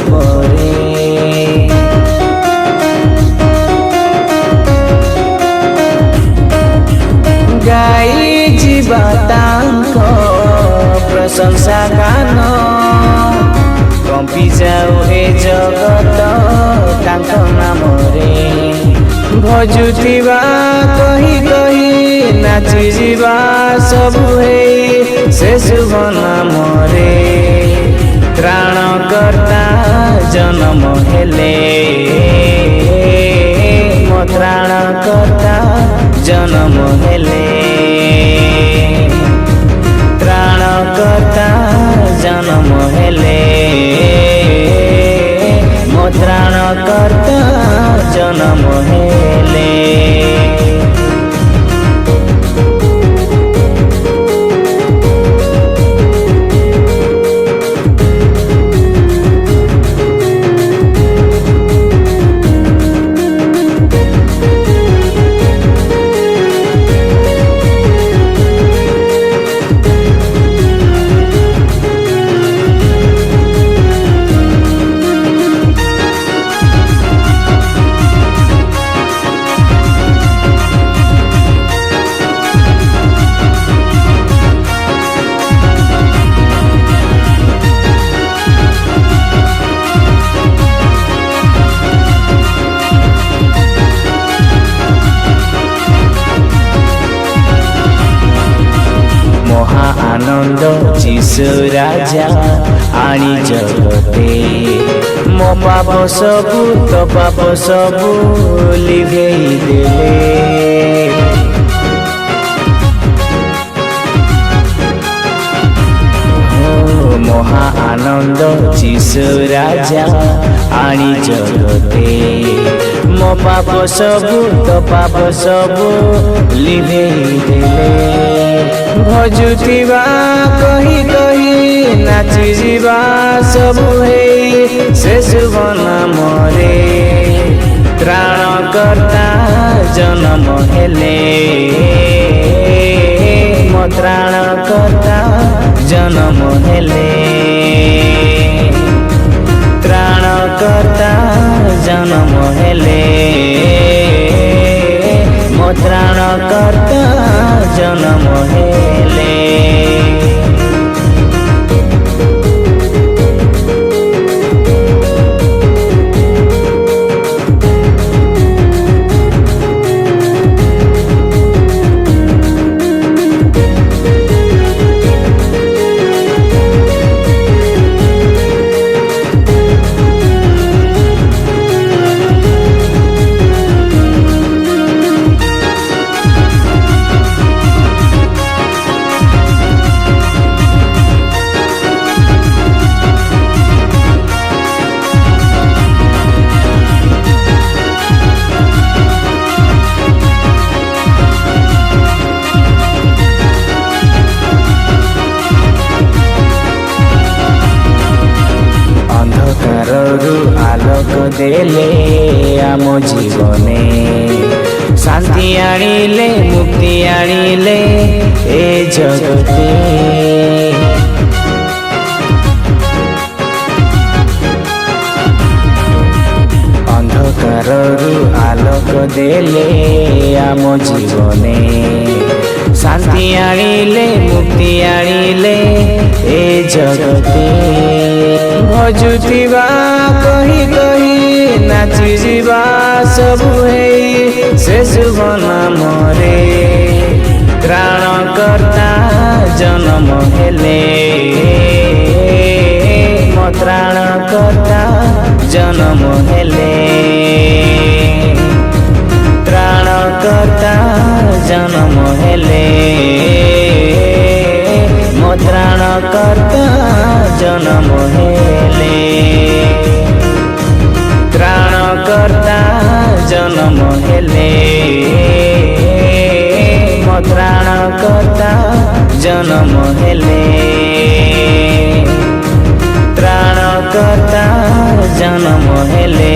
ଉପରେ ଗାଇ ଯିବା ତାଙ୍କ ପ୍ରଶଂସା ଗାନ କମ୍ପି ଯାଉ ଏ ଜଗତ ତାଙ୍କ ନାମରେ ଭଜୁଥିବା କହି କହି ନାଚି ଯିବା ସବୁ ହେଇ ସେ ଶୁଭ ନାମରେ ତ୍ରାଣକର୍ତ୍ତା ଜନ୍ମ ହେଲେ ମୋ ତ୍ରାଣକର୍ତ୍ତା ଜନ୍ମ ହେଲେ ତ୍ରାଣକର୍ତ୍ତା ଜନ୍ମ ହେଲେ ମୋ ତ୍ରାଣକର୍ତ୍ତା ଜନ୍ମ ହେଲେ आनंद जीशु राजा आनी जगते मो पाप सबू तो पाप सबू लिभेई देले महा आनंद जीशु राजा आनी जगते मो पाप सबू तो पाप सबू लिभेई देले भजुथिबा कही कही नाचि जीवा सबु हेई से शुभ नामरे त्राणकर्ता जन्म हेले मो त्राणकर्ता जन्म हेले त्राणकर्ता जन्म हेले मो त्राणकर्ता जन्म हेले आलोक देले आम जीवने शांति आनिले मुक्ति आनिले ए जगते अंधकारु आलोक देले आम जीवने शांति आनिले मुक्ति आनिले ए जगते भजुथिबा कही कही नाचि जीवा सबु हेई से शुभ नामरे त्राणकर्ता जन्म हेले मो त्राणकर्ता जन्म हेले त्राणकर्ता जन्म हेले मो त्राणकर्ता जन्म हेले त्राणकर्ता जन्म हेले मो त्राणकर्ता जन्म हेले त्राणकर्ता जन्म हेले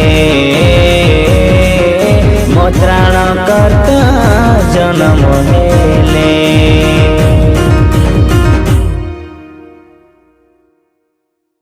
मो त्राणकर्ता जन्म हेले।